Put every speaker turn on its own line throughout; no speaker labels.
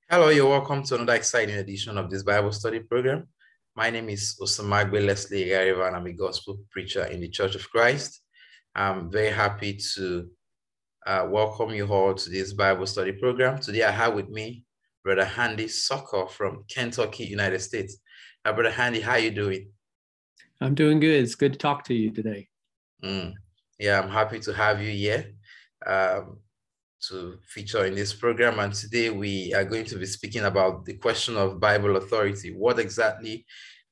Hello, you're welcome to another exciting edition of this Bible study program. My name is Osamagbe Leslie Igariva, and I'm a gospel preacher in the Church of Christ. I'm very happy to welcome you all to this Bible study program. Today I have with me Brother Handy Soccer from Kentucky, United States. Brother Handy, how are you doing?
I'm doing good. It's good to talk to you today.
Yeah, I'm happy to have you here. To feature in this program. And today we are going to be speaking about the question of Bible authority. What exactly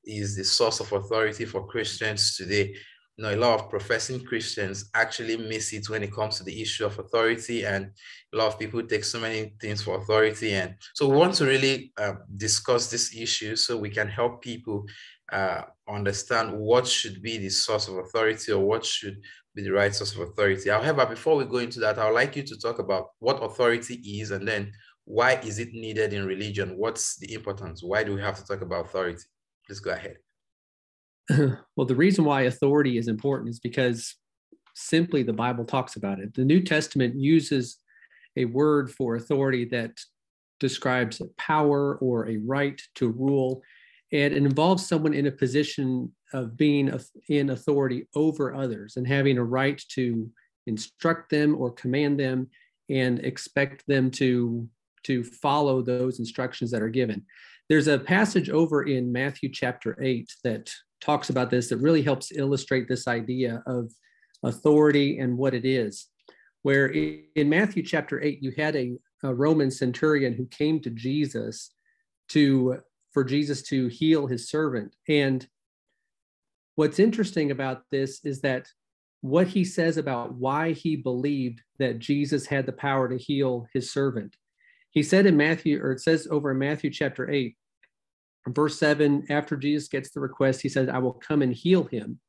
is the source of authority for Christians today? You know, a lot of professing Christians actually miss it when it comes to the issue of authority, and a lot of people take so many things for authority. And so we want to really discuss this issue so we can help people understand what should be the source of authority, or what should be the right source of authority. However, before we go into that, I would like you to talk about what authority is, and then why is it needed in religion? What's the importance? Why do we have to talk about authority? Please go ahead.
Well, the reason why authority is important is because simply the Bible talks about it. The New Testament uses a word for authority that describes power or a right to rule, and it involves someone in a position of being in authority over others and having a right to instruct them or command them and expect them to follow those instructions that are given. There's a passage over in Matthew chapter 8 that talks about this, that really helps illustrate this idea of authority and what it is. Where in Matthew chapter 8, you had a Roman centurion who came to Jesus for Jesus to heal his servant. And what's interesting about this is that what he says about why he believed that Jesus had the power to heal his servant. He said in Matthew, or it says over in Matthew chapter 8, verse 7, after Jesus gets the request, he says, "I will come and heal him."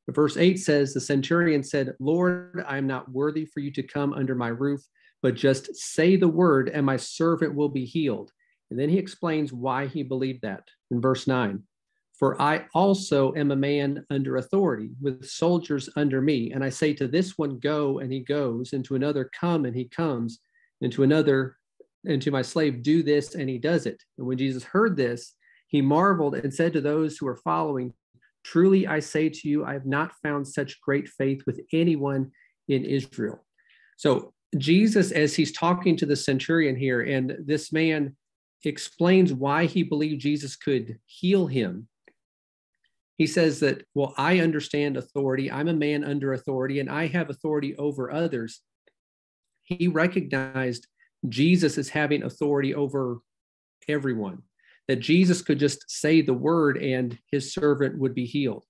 But verse 8 says, the centurion said, "Lord, I am not worthy for you to come under my roof, but just say the word and my servant will be healed." And then he explains why he believed that in verse 9. "For I also am a man under authority, with soldiers under me. And I say to this one, go, and he goes, and to another, come, and he comes, and to another, and to my slave, do this, and he does it." And when Jesus heard this, he marveled and said to those who were following, "Truly I say to you, I have not found such great faith with anyone in Israel." So Jesus, as he's talking to the centurion here, and this man explains why he believed Jesus could heal him. He says that, well, I understand authority. I'm a man under authority, and I have authority over others. He recognized Jesus as having authority over everyone, that Jesus could just say the word and his servant would be healed.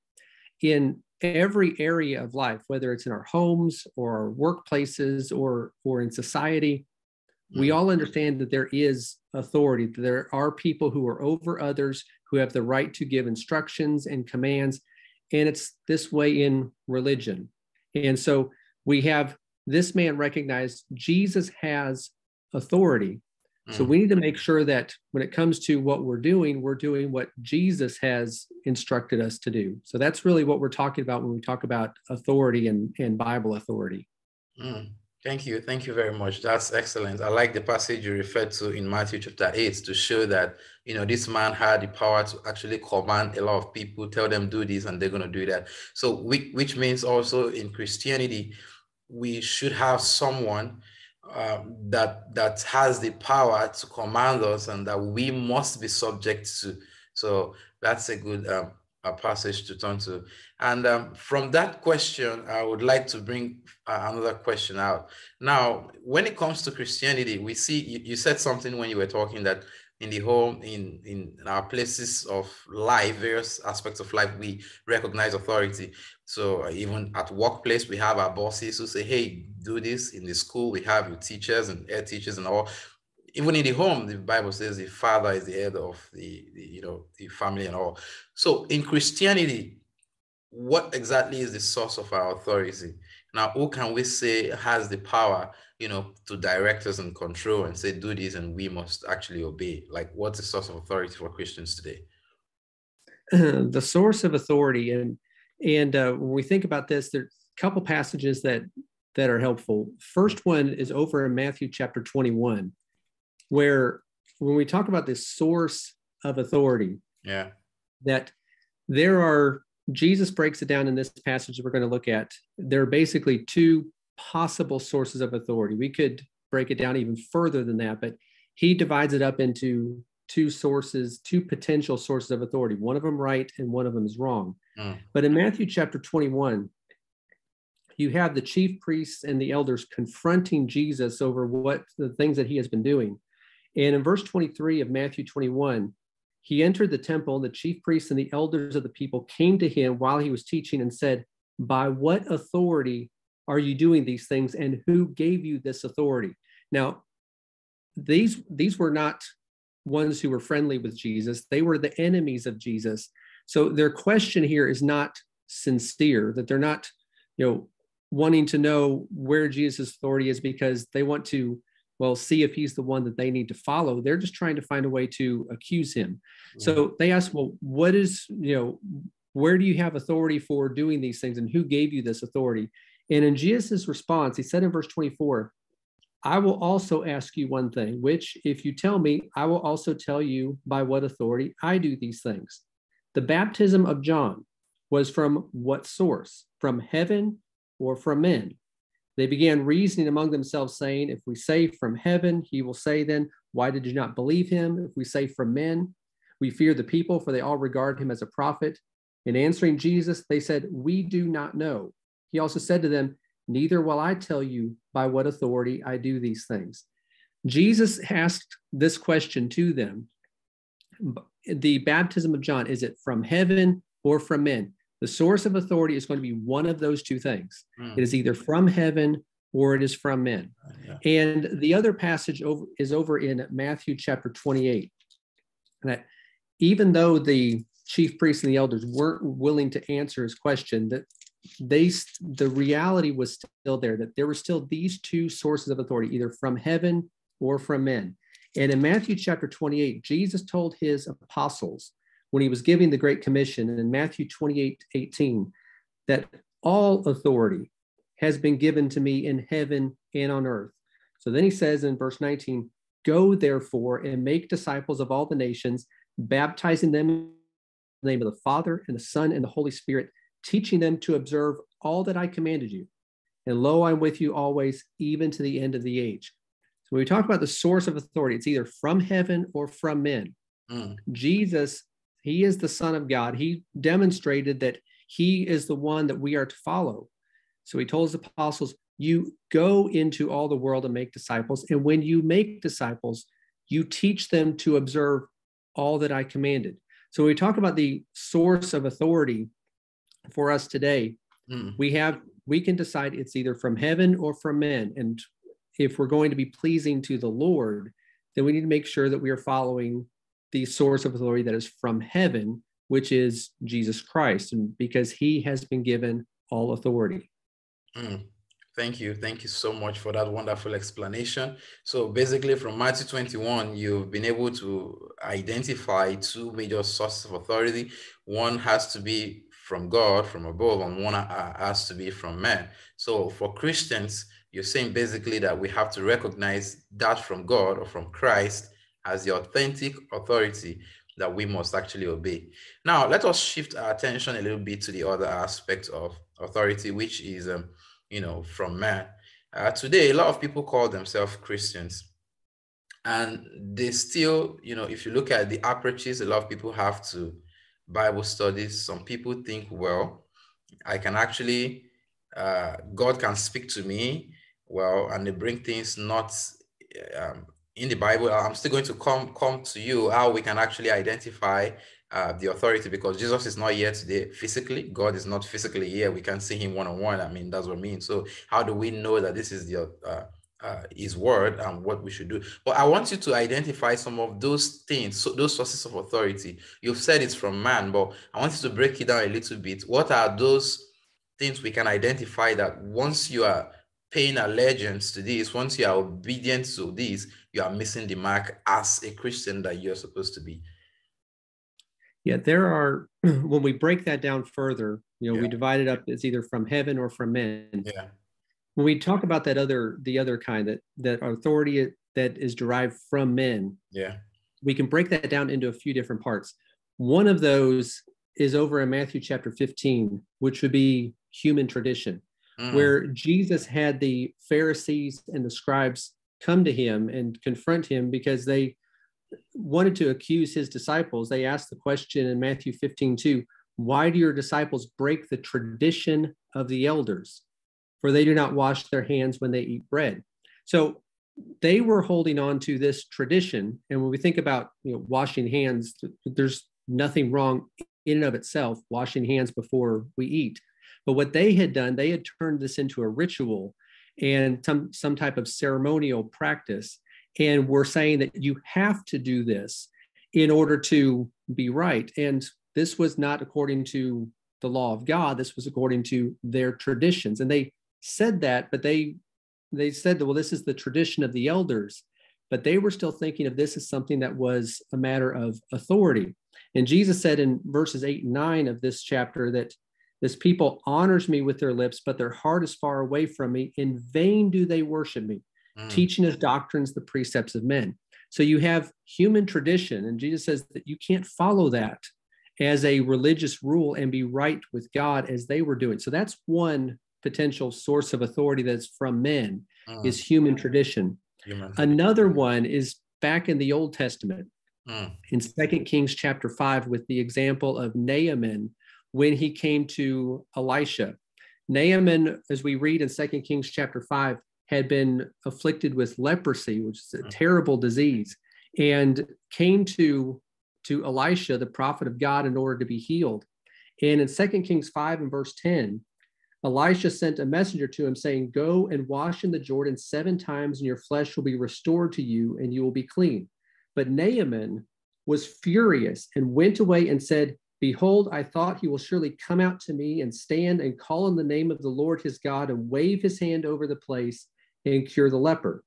In every area of life, whether it's in our homes or our workplaces or in society, we all understand that there is authority. There are people who are over others, who have the right to give instructions and commands. And it's this way in religion. And so we have this man recognize Jesus has authority. So we need to make sure that when it comes to what we're doing what Jesus has instructed us to do. So that's really what we're talking about when we talk about authority and Bible authority.
Thank you. Thank you very much. That's excellent. I like the passage you referred to in Matthew chapter 8 to show that, you know, this man had the power to actually command a lot of people, tell them do this, and they're going to do that. So which means also in Christianity, we should have someone that has the power to command us and that we must be subject to. So that's a good a passage to turn to. And from that question, I would like to bring another question out. Now, when it comes to Christianity, we see, you said something when you were talking that in the home, in our places of life, various aspects of life, we recognize authority. So even at workplace, we have our bosses who say, hey, do this. In the school, we have your teachers and head teachers and all. Even in the home, the Bible says the father is the head of the family and all. So in Christianity, what exactly is the source of our authority? Now, who can we say has the power, to direct us and control and say, do this, and we must actually obey? Like, what's the source of authority for Christians today?
The source of authority, and when we think about this, there's a couple passages that are helpful. First one is over in Matthew chapter 21, where when we talk about this source of authority,
Yeah.
that there are, Jesus breaks it down in this passage that we're going to look at. There are basically two possible sources of authority. We could break it down even further than that, but he divides it up into two sources, two potential sources of authority. One of them right and one of them is wrong. But in Matthew chapter 21, you have the chief priests and the elders confronting Jesus over what the things that he has been doing. And in verse 23 of Matthew 21, he entered the temple, and the chief priests and the elders of the people came to him while he was teaching and said, "By what authority are you doing these things, and who gave you this authority?" Now, these were not ones who were friendly with Jesus. They were the enemies of Jesus. So their question here is not sincere, that they're not, wanting to know where Jesus' authority is because they want to, see if he's the one that they need to follow. They're just trying to find a way to accuse him. So they ask, well, what is, where do you have authority for doing these things, and who gave you this authority? And in Jesus' response, he said in verse 24, "I will also ask you one thing, which if you tell me, I will also tell you by what authority I do these things. The baptism of John was from what source? From heaven or from men?" They began reasoning among themselves, saying, "If we say from heaven, he will say then, why did you not believe him? If we say from men, we fear the people, for they all regard him as a prophet." In answering Jesus, they said, "We do not know." He also said to them, "Neither will I tell you by what authority I do these things." Jesus asked this question to them. The baptism of John, is it from heaven or from men? The source of authority is going to be one of those two things. It is either from heaven or it is from men. And the other passage is over in Matthew chapter 28. That even though the chief priests and the elders weren't willing to answer his question, that the reality was still there, that there were still these two sources of authority, either from heaven or from men. And in Matthew chapter 28, Jesus told his apostles when he was giving the Great Commission in Matthew 28:18, that all authority has been given to me in heaven and on earth. So then he says in verse 19, "Go therefore and make disciples of all the nations, baptizing them in the name of the Father and the Son and the Holy Spirit, teaching them to observe all that I commanded you. And lo, I'm with you always, even to the end of the age." So when we talk about the source of authority, it's either from heaven or from men. Jesus, he is the Son of God. He demonstrated that he is the one that we are to follow. So he told his apostles, you go into all the world and make disciples. And when you make disciples, you teach them to observe all that I commanded. So when we talk about the source of authority for us today, we can decide it's either from heaven or from men. And if we're going to be pleasing to the Lord, then we need to make sure that we are following the source of authority that is from heaven, which is Jesus Christ, and because he has been given all authority.
Thank you. Thank you so much for that wonderful explanation. So basically from Matthew 21, you've been able to identify two major sources of authority. One has to be from God, from above, and one has to be from man. So for Christians, you're saying basically that we have to recognize that from God or from Christ as the authentic authority that we must actually obey. Now, let us shift our attention a little bit to the other aspect of authority, which is, from man. Today, a lot of people call themselves Christians. And they still, if you look at the approaches a lot of people have to Bible studies, some people think, well, I can actually, God can speak to me, and they bring things not in the Bible. I'm still going to come to you how we can actually identify the authority, because Jesus is not here today physically. God is not physically here. We can see him one-on-one. I mean, that's what I mean. So how do we know that this is the his word and what we should do? But I want you to identify some of those things, so those sources of authority. You've said it's from man, but I want you to break it down a little bit. What are those things we can identify that once you are paying allegiance to this, once you are obedient to this, you are missing the mark as a Christian that you're supposed to be?
Yeah, there are, when we break that down further, we divide it up as either from heaven or from men.
Yeah.
When we talk about the other kind, that authority that is derived from men, we can break that down into a few different parts. One of those is over in Matthew chapter 15, which would be human tradition, where Jesus had the Pharisees and the scribes come to him and confront him because they wanted to accuse his disciples. They asked the question in Matthew 15:2, why do your disciples break the tradition of the elders? For they do not wash their hands when they eat bread. So they were holding on to this tradition. And when we think about washing hands, there's nothing wrong in and of itself, washing hands before we eat. But what they had done, they had turned this into a ritual and some type of ceremonial practice. And we're saying that you have to do this in order to be right. And this was not according to the law of God. This was according to their traditions. And they said that, but they said that, well, this is the tradition of the elders. But they were still thinking of this as something that was a matter of authority. And Jesus said in verses 8 and 9 of this chapter that this people honors me with their lips, but their heart is far away from me. In vain do they worship me, teaching as doctrines the precepts of men. So you have human tradition, and Jesus says that you can't follow that as a religious rule and be right with God as they were doing. So that's one potential source of authority that's from men, is human tradition. Another one is back in the Old Testament, in 2 Kings chapter 5, with the example of Naaman when he came to Elisha. Naaman, as we read in 2 Kings chapter 5, had been afflicted with leprosy, which is a terrible disease, and came to Elisha, the prophet of God, in order to be healed. And in 2 Kings 5 and verse 10, Elisha sent a messenger to him saying, go and wash in the Jordan 7 times and your flesh will be restored to you and you will be clean. But Naaman was furious and went away and said, behold, I thought he will surely come out to me and stand and call on the name of the Lord his God and wave his hand over the place and cure the leper.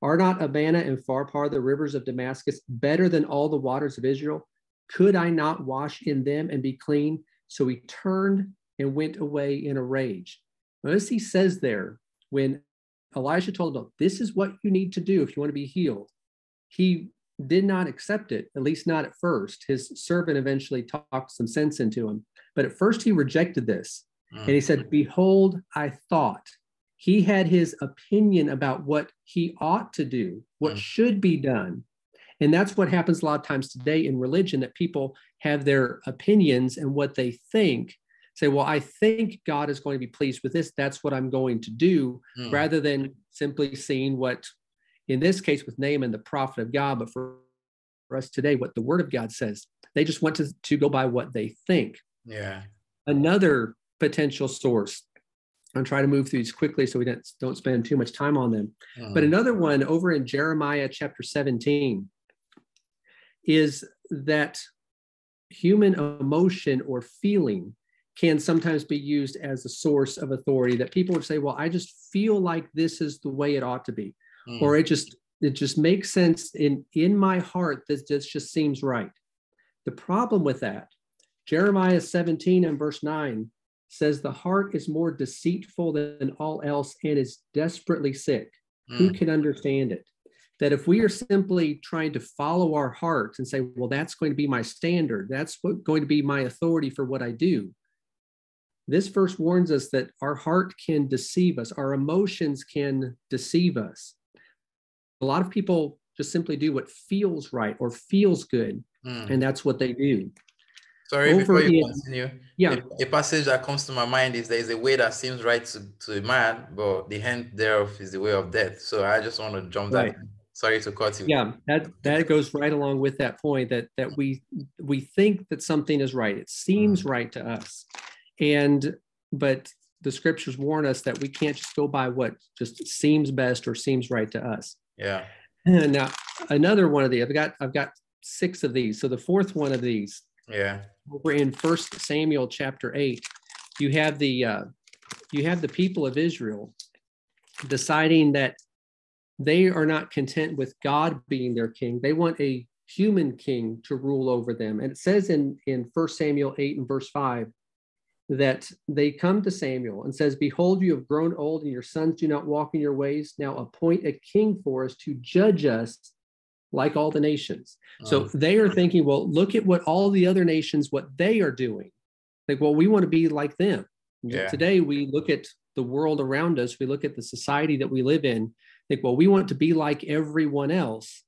Are not Abana and Pharpar, the rivers of Damascus, better than all the waters of Israel? Could I not wash in them and be clean? So he turned and went away in a rage. Notice he says there, when Elisha told him, this is what you need to do if you want to be healed, he did not accept it, at least not at first. His servant eventually talked some sense into him. But at first he rejected this. And he said, behold, I thought. He had his opinion about what he ought to do, what should be done. And that's what happens a lot of times today in religion, that people have their opinions and what they think, say, well, I think God is going to be pleased with this. That's what I'm going to do, rather than simply seeing what, in this case with Naaman, the prophet of God, but for us today, what the word of God says. They just want to go by what they think.
Yeah.
Another potential source, I'm trying to move through these quickly so we don't spend too much time on them. But another one over in Jeremiah chapter 17 is that human emotion or feeling can sometimes be used as a source of authority, that people would say, well, I just feel like this is the way it ought to be. Or it just makes sense in my heart that this just seems right. The problem with that, Jeremiah 17 and verse 9 says, the heart is more deceitful than all else and is desperately sick. Who can understand it? That if we are simply trying to follow our heart and say, well, that's going to be my standard, that's going to be my authority for what I do. This verse warns us that our heart can deceive us. Our emotions can deceive us. A lot of people just simply do what feels right or feels good, and that's what they do.
Sorry, before you continue, a passage that comes to my mind is, there is a way that seems right to a man, but the end thereof is the way of death. So I just want to jump that. Sorry to cut you.
Yeah, that goes right along with that point, that we think that something is right. It seems right to us. But the scriptures warn us that we can't just go by what just seems best or seems right to us.
Yeah.
And now another one of these, I've got 6 of these. So the fourth one of these, over in 1 Samuel chapter 8, you have the people of Israel deciding that they are not content with God being their king. They want a human king to rule over them. And it says in 1 Samuel 8 and verse 5 that they come to Samuel and says, behold, you have grown old and your sons do not walk in your ways. Now appoint a king for us to judge us like all the nations. So they are thinking, well, look at what all the other nations, what they are doing. Like, well, we want to be like them.
Yeah.
Today, we look at the world around us. We look at the society that we live in. Think, well, we want to be like everyone else.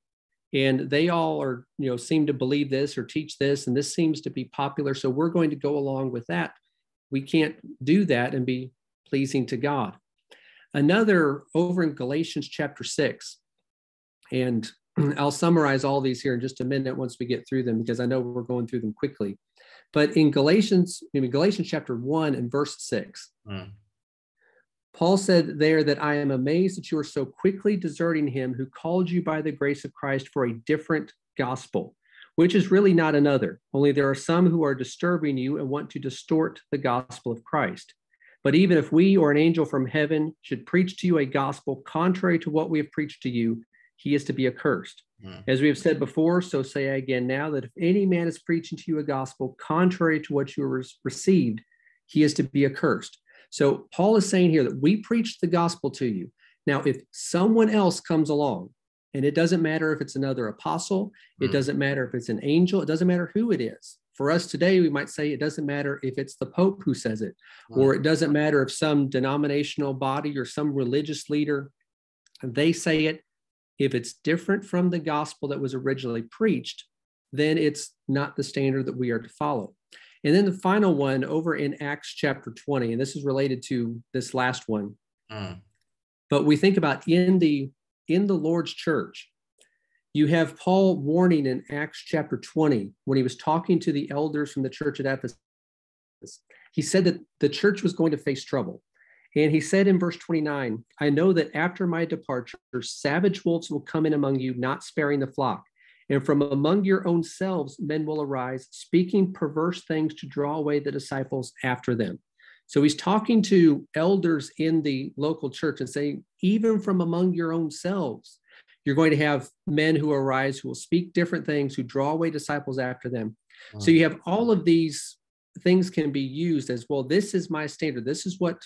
And they all are, seem to believe this or teach this, and this seems to be popular. So we're going to go along with that. We can't do that and be pleasing to God. Another over in Galatians chapter 6, and I'll summarize all these here in just a minute once we get through them, because I know we're going through them quickly. But in Galatians chapter 1 and verse 6, Paul said there that I am amazed that you are so quickly deserting him who called you by the grace of Christ for a different gospel, which is really not another. Only there are some who are disturbing you and want to distort the gospel of Christ. But even if we or an angel from heaven should preach to you a gospel contrary to what we have preached to you, he is to be accursed. As we have said before, so say I again now, that if any man is preaching to you a gospel contrary to what you received, he is to be accursed. So Paul is saying here that we preach the gospel to you. Now, if someone else comes along, and it doesn't matter if it's another apostle, it doesn't matter if it's an angel, it doesn't matter who it is. For us today, we might say it doesn't matter if it's the Pope who says it, or it doesn't matter if some denominational body or some religious leader, they say it. If it's different from the gospel that was originally preached, then it's not the standard that we are to follow. And then the final one over in Acts chapter 20, and this is related to this last one. But we think about in the Lord's church, you have Paul warning in Acts chapter 20, when he was talking to the elders from the church at Ephesus. He said that the church was going to face trouble. And he said in verse 29, I know that after my departure, savage wolves will come in among you, not sparing the flock. And from among your own selves, men will arise, speaking perverse things to draw away the disciples after them. So he's talking to elders in the local church and saying, even from among your own selves, you're going to have men who arise, who will speak different things, who draw away disciples after them. So you have all of these things can be used as, well, this is my standard. This is what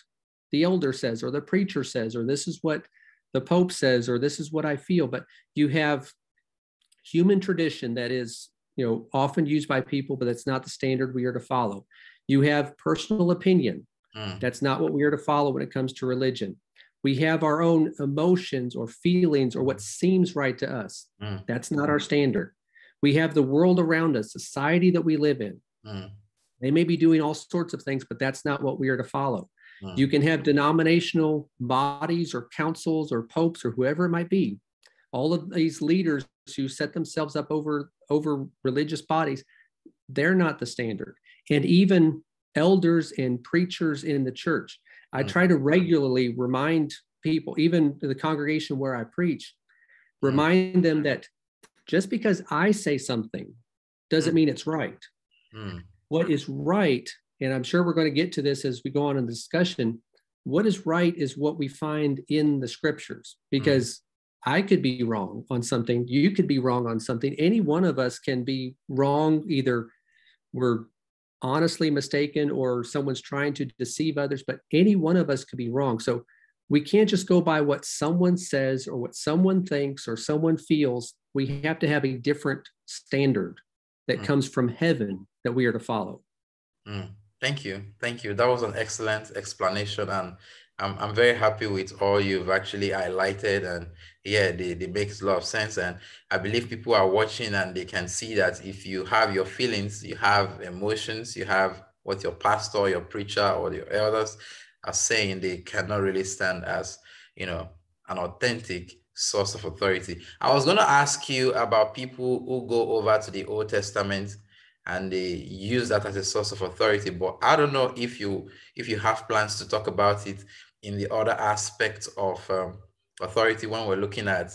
the elder says, or the preacher says, or this is what the Pope says, or this is what I feel. But you have human tradition that is, often used by people, but that's not the standard we are to follow. You have personal opinion. That's not what we are to follow when it comes to religion. We have our own emotions or feelings or what seems right to us. That's not our standard. We have the world around us, society that we live in. They may be doing all sorts of things, but that's not what we are to follow. You can have denominational bodies or councils or popes or whoever it might be. All of these leaders who set themselves up over religious bodies, they're not the standard. And even elders and preachers in the church, I try to regularly remind people, even the congregation where I preach, remind them that just because I say something doesn't mean it's right. What is right, and I'm sure we're going to get to this as we go on in the discussion, what is right is what we find in the scriptures, because I could be wrong on something. You could be wrong on something. Any one of us can be wrong. Either we're honestly mistaken or someone's trying to deceive others, but any one of us could be wrong. So we can't just go by what someone says or what someone thinks or someone feels. We have to have a different standard that comes from heaven that we are to follow.
Thank you. Thank you. That was an excellent explanation. And I'm very happy with all you've actually highlighted. And yeah, they makes a lot of sense. And I believe people are watching and they can see that if you have your feelings, you have emotions, you have what your pastor, your preacher, or your elders are saying, they cannot really stand as, an authentic source of authority. I was going to ask you about people who go over to the Old Testament and they use that as a source of authority, but I don't know if you have plans to talk about it in the other aspects of authority when we're looking at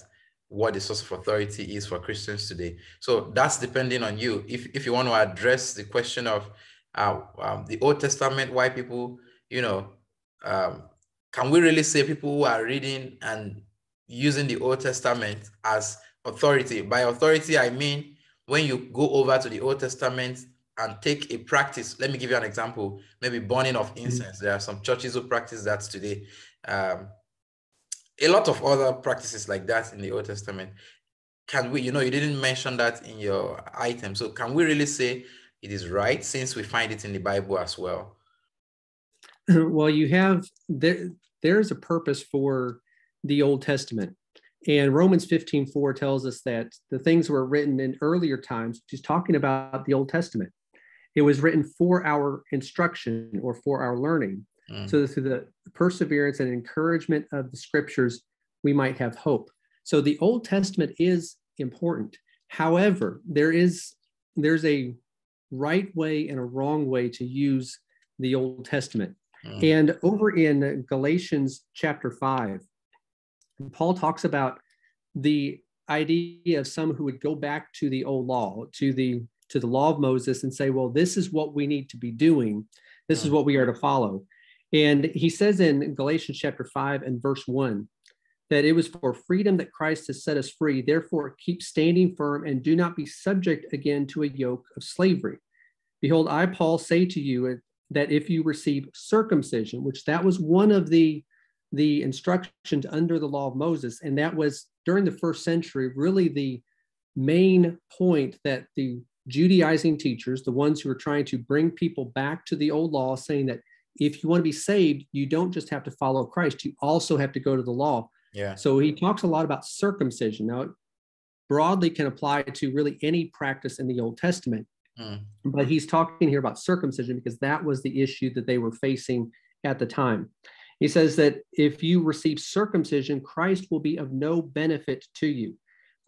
what the source of authority is for Christians today. So that's depending on you. If you want to address the question of the Old Testament, why people, can we really say people who are reading and using the Old Testament as authority? By authority, I mean, when you go over to the Old Testament and take a practice, let me give you an example, maybe burning of incense. There are some churches who practice that today. A lot of other practices like that in the Old Testament. can we, you didn't mention that in your item. So can we really say it is right since we find it in the Bible as well?
Well, you have there's a purpose for the Old Testament. And Romans 15:4 tells us that the things were written in earlier times, which is talking about the Old Testament. It was written for our instruction or for our learning, so that through the perseverance and encouragement of the scriptures, we might have hope. So the Old Testament is important. However, there's a right way and a wrong way to use the Old Testament. And over in Galatians chapter 5, Paul talks about the idea of some who would go back to the old law, to the law of Moses, and say, well, this is what we need to be doing. This is what we are to follow. And he says in Galatians chapter 5 and verse 1 that it was for freedom that Christ has set us free. Therefore, keep standing firm and do not be subject again to a yoke of slavery. Behold, I, Paul, say to you that if you receive circumcision, which that was one of the instructions under the law of Moses, and that was during the first century, really the main point that the Judaizing teachers, the ones who were trying to bring people back to the old law, saying that if you want to be saved, you don't just have to follow Christ, you also have to go to the law.
Yeah.
So he talks a lot about circumcision. Now, it broadly can apply to really any practice in the Old Testament. But he's talking here about circumcision because that was the issue that they were facing at the time. He says that if you receive circumcision, Christ will be of no benefit to you.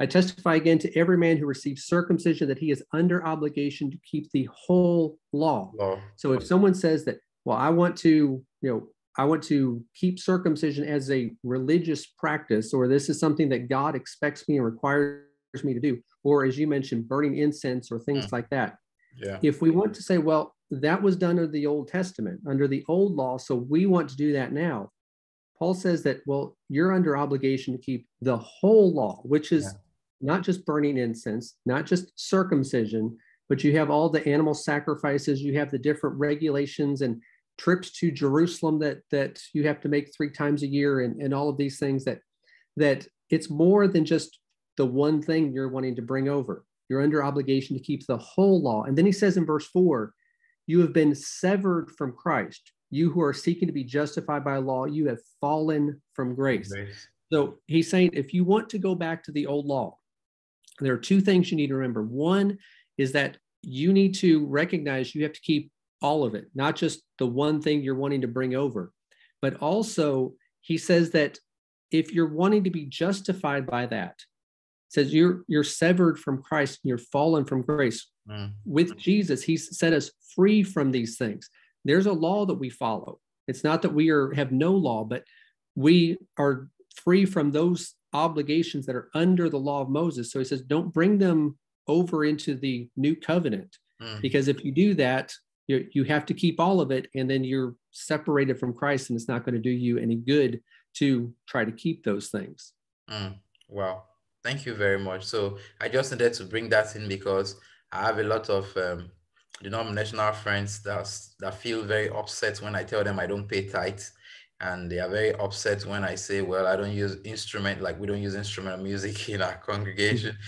I testify again to every man who receives circumcision that he is under obligation to keep the whole law. So if someone says that, well, I want to keep circumcision as a religious practice, or this is something that God expects me and requires me to do, or as you mentioned, burning incense or things like that.
Yeah.
If we want to say, well, that was done under the Old Testament, under the old law, so we want to do that now, Paul says that, well, you're under obligation to keep the whole law, which is not just burning incense, not just circumcision, but you have all the animal sacrifices, you have the different regulations and trips to Jerusalem that you have to make 3 times a year, and all of these things that it's more than just the one thing you're wanting to bring over. You're under obligation to keep the whole law. And then he says in verse 4, you have been severed from Christ. You who are seeking to be justified by law, you have fallen from grace. So he's saying, if you want to go back to the old law, there are 2 things you need to remember. One is that you need to recognize you have to keep all of it, not just the one thing you're wanting to bring over. But also, he says that if you're wanting to be justified by that, says you're severed from Christ, you're fallen from grace. With Jesus, he's set us free from these things. There's a law that we follow. It's not that we have no law, but we are free from those obligations that are under the law of Moses. So he says, don't bring them over into the new covenant, because if you do that, you have to keep all of it, and then you're separated from Christ, and it's not going to do you any good to try to keep those things.
Wow. Thank you very much. So I just needed to bring that in because I have a lot of denominational friends that feel very upset when I tell them I don't pay tithes, and they are very upset when I say, well, I don't use instrument, like we don't use instrumental music in our congregation.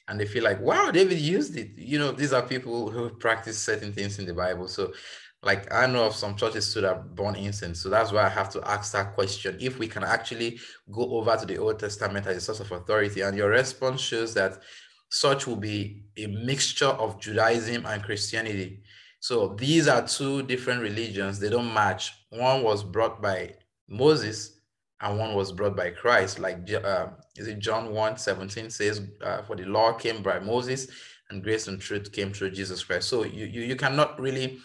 And they feel like, wow, David used it. These are people who practice certain things in the Bible. So like I know of some churches too that burn incense. So that's why I have to ask that question. If we can actually go over to the Old Testament as a source of authority, and your response shows that such will be a mixture of Judaism and Christianity. So these are 2 different religions. They don't match. One was brought by Moses and one was brought by Christ. Like is it John 1:17 says, for the law came by Moses and grace and truth came through Jesus Christ. So you cannot really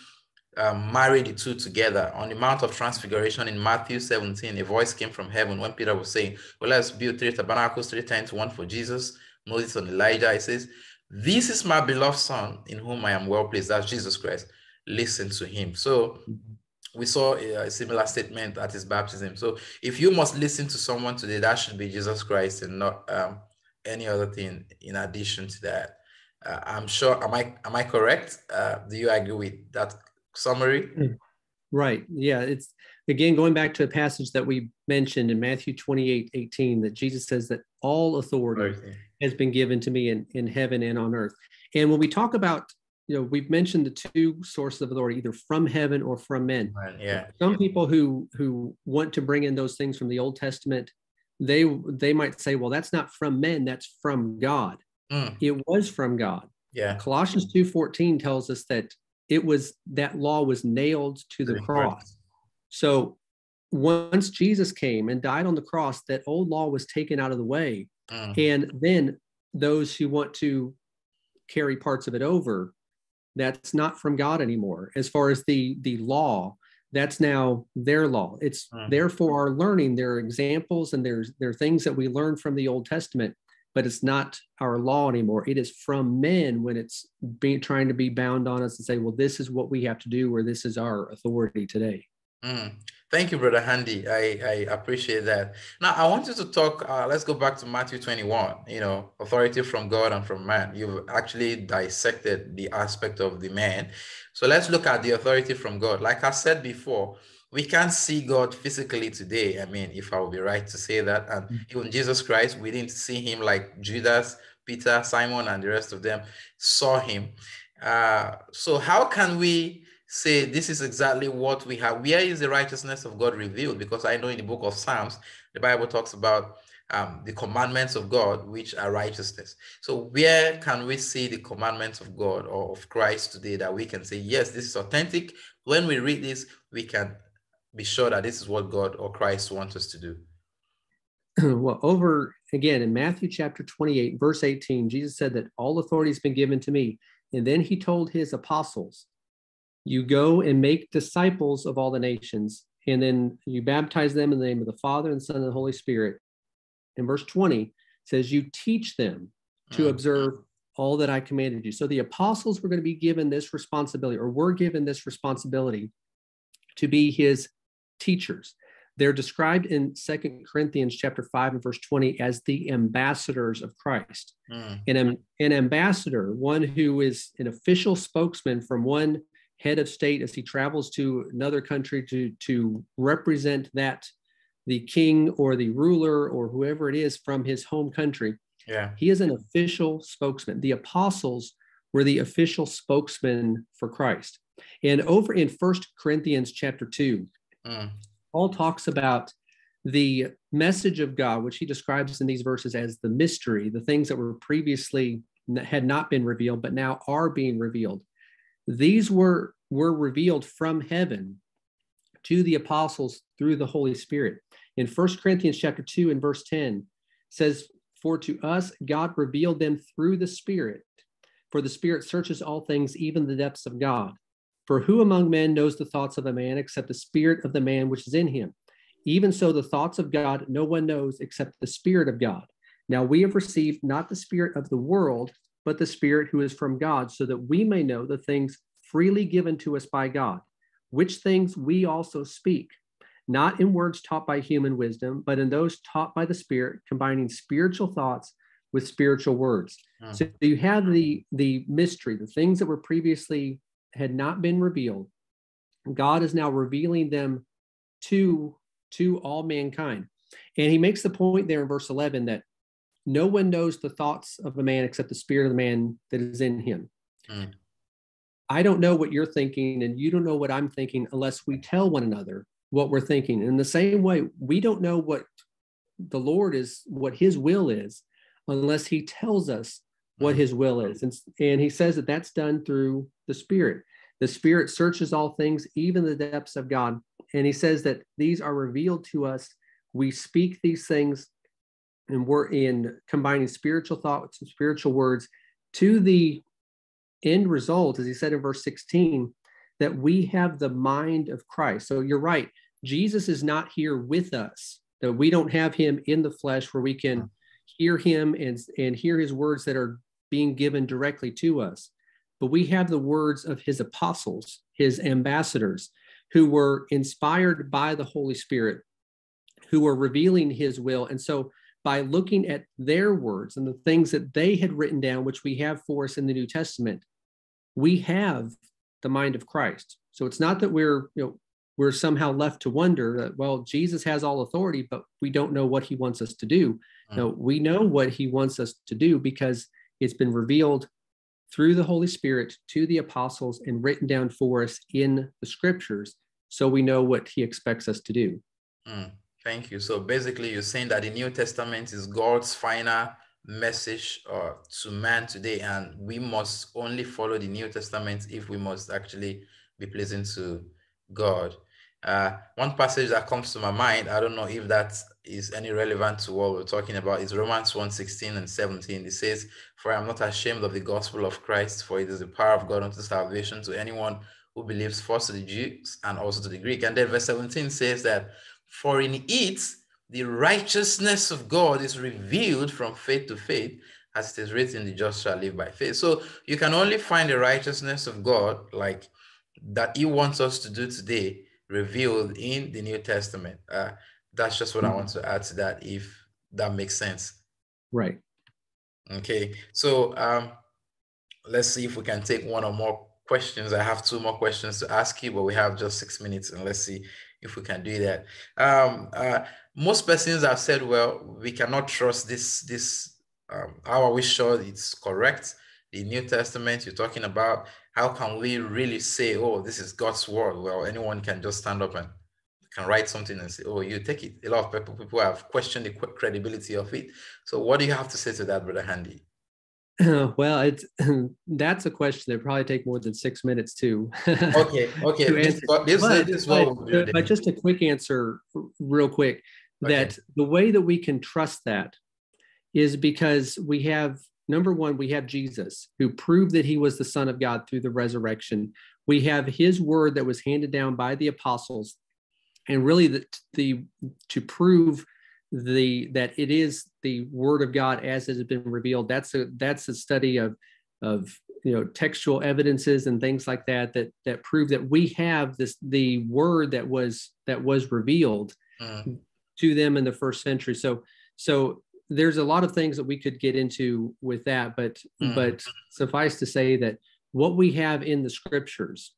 marry the 2 together. On the Mount of Transfiguration in Matthew 17, a voice came from heaven when Peter was saying, well, let's build 3 tabernacles, 3 tents, one for Jesus, Moses, and Elijah. It says, this is my beloved son in whom I am well pleased. That's Jesus Christ. Listen to him. So we saw a similar statement at his baptism. So if you must listen to someone today, that should be Jesus Christ and not any other thing in addition to that. I'm sure, am I correct? Do you agree with that summary?
Right. Yeah. It's again going back to a passage that we mentioned in Matthew 28:18, that Jesus says that all authority
Authority.
has been given to me in heaven and on earth. And when we talk about, we've mentioned the two sources of authority, either from heaven or from men.
Right, yeah.
Some people who want to bring in those things from the Old Testament, they might say, well, that's not from men, that's from God. It was from God.
Yeah.
Colossians 2:14 tells us that that law was nailed to the cross. So once Jesus came and died on the cross, that old law was taken out of the way. And then those who want to carry parts of it over, that's not from God anymore. As far as the law, that's now their law. It's there for our learning. There are examples and there are things that we learn from the Old Testament, but it's not our law anymore. It is from men when it's trying to be bound on us and say, well, this is what we have to do, or this is our authority today.
Thank you, Brother Handy. I appreciate that. Now, I want you to talk, let's go back to Matthew 21, authority from God and from man. You've actually dissected the aspect of the man. So let's look at the authority from God. Like I said before, we can't see God physically today. I mean, if I would be right to say that. And even Jesus Christ, we didn't see him like Judas, Peter, Simon, and the rest of them saw him. So how can we say this is exactly what we have? Where is the righteousness of God revealed? Because I know in the book of Psalms, the Bible talks about the commandments of God, which are righteousness. So where can we see the commandments of God or of Christ today that we can say, yes, this is authentic? When we read this, we can be sure that this is what God or Christ wants us to do.
Well, over again in Matthew chapter 28, verse 18, Jesus said that all authority has been given to me. And then he told his apostles, you go and make disciples of all the nations, and then you baptize them in the name of the Father and the Son and the Holy Spirit. And verse 20 says, you teach them to observe all that I commanded you. So the apostles were going to be given this responsibility, or were given this responsibility to be his teachers. They're described in 2 Corinthians chapter 5 and verse 20 as the ambassadors of Christ. And an ambassador, one who is an official spokesman from one head of state as he travels to another country to represent the king or the ruler or whoever it is from his home country.
Yeah.
He is an official spokesman. The apostles were the official spokesman for Christ. And over in 1 Corinthians chapter 2, Paul talks about the message of God, which he describes in these verses as the mystery, the things that were previously had not been revealed, but now are being revealed. These were revealed from heaven to the apostles through the Holy Spirit. In 1 Corinthians chapter 2 and verse 10 says, for to us God revealed them through the Spirit. For the Spirit searches all things, even the depths of God. For who among men knows the thoughts of a man except the spirit of the man which is in him? Even so, the thoughts of God no one knows except the Spirit of God. Now we have received not the spirit of the world, but the Spirit who is from God, so that we may know the things freely given to us by God, which things we also speak, not in words taught by human wisdom, but in those taught by the Spirit, combining spiritual thoughts with spiritual words. So you have the mystery, the things that were previously had not been revealed. God is now revealing them to all mankind. And he makes the point there in verse 11 that no one knows the thoughts of a man except the spirit of the man that is in him. I don't know what you're thinking, and you don't know what I'm thinking unless we tell one another what we're thinking. In the same way, we don't know what the Lord is, what his will is, unless he tells us what his will is. And he says that that's done through the Spirit. The Spirit searches all things, even the depths of God. And he says that these are revealed to us. We speak these things, and we're in combining spiritual thoughts and spiritual words to the end result, as he said in verse 16, that we have the mind of Christ. So you're right. Jesus is not here with us, that we don't have him in the flesh where we can hear him and hear his words that are being given directly to us. But we have the words of his apostles, his ambassadors, who were inspired by the Holy Spirit, who were revealing his will. And so by looking at their words and the things that they had written down, which we have for us in the New Testament, we have the mind of Christ. So it's not that we're we're somehow left to wonder that, well, Jesus has all authority, but we don't know what he wants us to do. No, we know what he wants us to do because it's been revealed through the Holy Spirit to the apostles and written down for us in the scriptures. So we know what he expects us to do.
Thank you. So basically, you're saying that the New Testament is God's final message to man today, and we must only follow the New Testament if we must actually be pleasing to God. One passage that comes to my mind, I don't know if that is any relevant to what we're talking about, is Romans 1:16 and 17. It says, "For I am not ashamed of the gospel of Christ, for it is the power of God unto salvation to anyone who believes, first to the Jews and also to the Greek." And then verse 17 says that, "For in it the righteousness of God is revealed from faith to faith, as it is written, the just shall live by faith." So you can only find the righteousness of God, like that he wants us to do today, revealed in the New Testament. That's just what I want to add to that, if that makes sense.
Right.
Okay, so let's see if we can take one or more questions. I have 2 more questions to ask you, but we have just 6 minutes, and let's see if we can do that. Most persons have said, well, we cannot trust this. How are we sure it's correct? The New Testament you're talking about, how can we really say, oh, this is God's word? Well, anyone can just stand up and can write something and say, oh, you take it. A lot of people have questioned the credibility of it. So what do you have to say to that, Brother Handy?
Well, it's that's a question that probably take more than 6 minutes to
Okay.
to answer.
This is what we'll do
But
then.
just a quick answer, real quick, that the way that we can trust that is because we have, number one, we have Jesus, who proved that he was the Son of God through the resurrection. We have his word that was handed down by the apostles, and really to prove that it is the word of God as it has been revealed. That's a study of textual evidences and things like that prove that we have the word that was revealed to them in the first century. So there's a lot of things that we could get into with that, but suffice to say that what we have in the scriptures,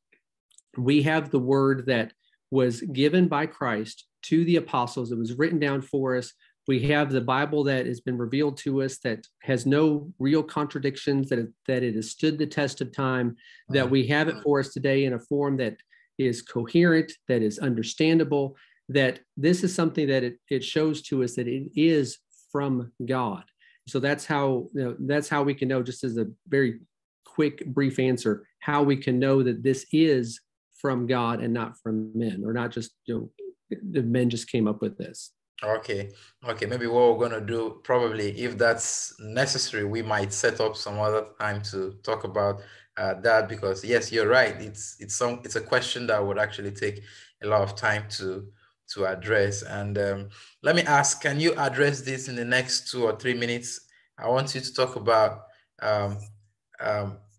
we have the word that was given by Christ to the apostles. It was written down for us. We have the Bible that has been revealed to us that has no real contradictions, that it has stood the test of time, that we have it for us today in a form that is coherent, that is understandable, that this is something that it shows to us that it is from God. So that's how we can know, just as a very quick, brief answer, how we can know that this is from God and not from men, or not just, the men just came up with this.
Okay. Maybe what we're going to do, probably, if that's necessary, we might set up some other time to talk about that, because yes, you're right. It's a question that would actually take a lot of time to address. And let me ask, can you address this in the next 2 or 3 minutes? I want you to talk about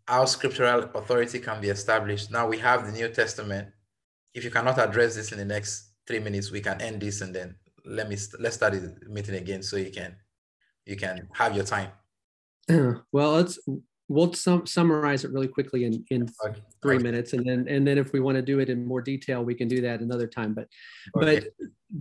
how scriptural authority can be established. Now we have the New Testament. If you cannot address this in the next 3 minutes, we can end this, and then let's start the meeting again, so you can have your time.
Well, we'll summarize it really quickly in 3 minutes, and then if we want to do it in more detail, we can do that another time. But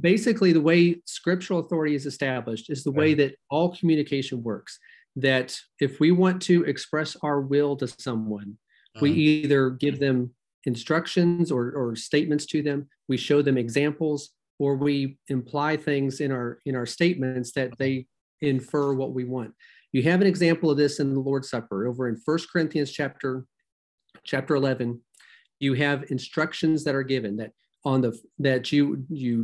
basically, the way scriptural authority is established is the way that all communication works. That if we want to express our will to someone, we either give them instructions or statements to them, we show them examples, or we imply things in our statements that they infer what we want. You have an example of this in the Lord's Supper over in 1 Corinthians chapter 11. You have instructions that are given that you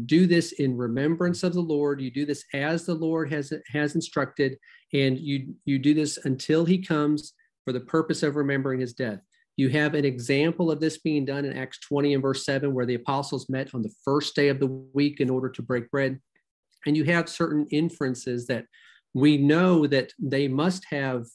do this in remembrance of the Lord. You do this as the Lord has instructed, and you do this until he comes, for the purpose of remembering his death. You have an example of this being done in Acts 20 and verse 7, where the apostles met on the first day of the week in order to break bread. And you have certain inferences that we know that they must have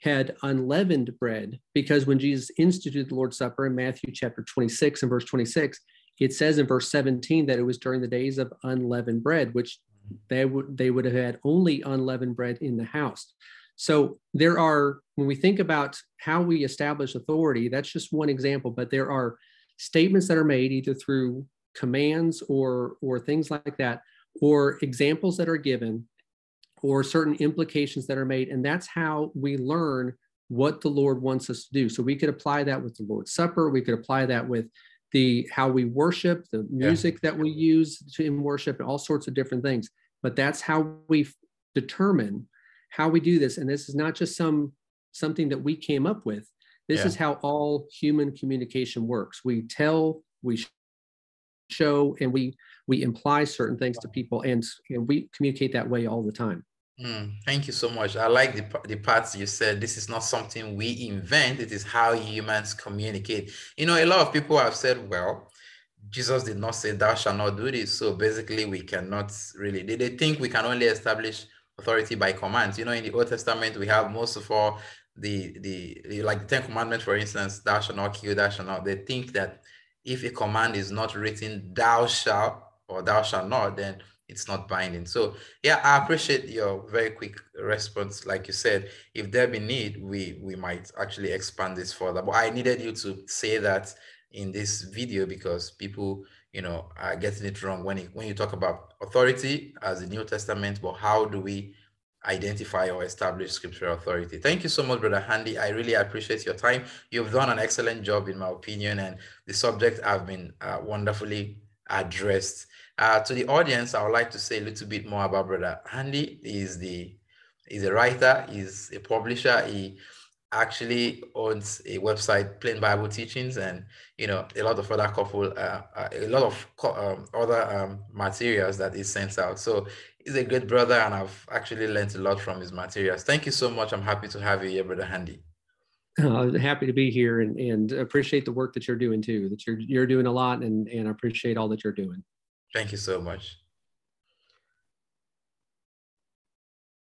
had unleavened bread, because when Jesus instituted the Lord's Supper in Matthew chapter 26 and verse 26, it says in verse 17 that it was during the days of unleavened bread, which they would have had only unleavened bread in the house. So when we think about how we establish authority, that's just one example, but there are statements that are made either through commands or things like that, or examples that are given, or certain implications that are made. And that's how we learn what the Lord wants us to do. So we could apply that with the Lord's Supper. We could apply that with the how we worship, the
Yeah.
music that we use in worship, and all sorts of different things. But that's how we determine how we do this. And this is not just something that we came up with. This
Yeah.
is how all human communication works. We tell, we show, and we imply certain things to people, and we communicate that way all the time.
Thank you so much. I like the parts you said. This is not something we invent. It is how humans communicate. You know, a lot of people have said, well, Jesus did not say thou shalt not do this. So basically we cannot really, they think we can only establish authority by commands. You know, in the Old Testament, we have most of all like the Ten Commandments, for instance, thou shalt not kill, thou shalt not. They think that if a command is not written, thou shalt or thou shalt not, then it's not binding. So yeah, I appreciate your very quick response. Like you said, if there be need, we might actually expand this further. But I needed you to say that in this video because people, you know, are getting it wrong when you talk about authority as the New Testament, but how do we identify or establish scriptural authority? Thank you so much, Brother Handy. I really appreciate your time. You've done an excellent job, in my opinion, and the subject have been wonderfully addressed. To the audience, I would like to say a little bit more about Brother Handy. He's a writer, he's a publisher, he actually owns a website, Plain Bible Teachings, and you know a lot of other a lot of other materials that he sends out. So he's a great brother, and I've actually learned a lot from his materials. Thank you so much. I'm happy to have you here, Brother Handy.
Happy to be here, and appreciate the work that you're doing too. That you're doing a lot, and I appreciate all that you're doing.
Thank you so much.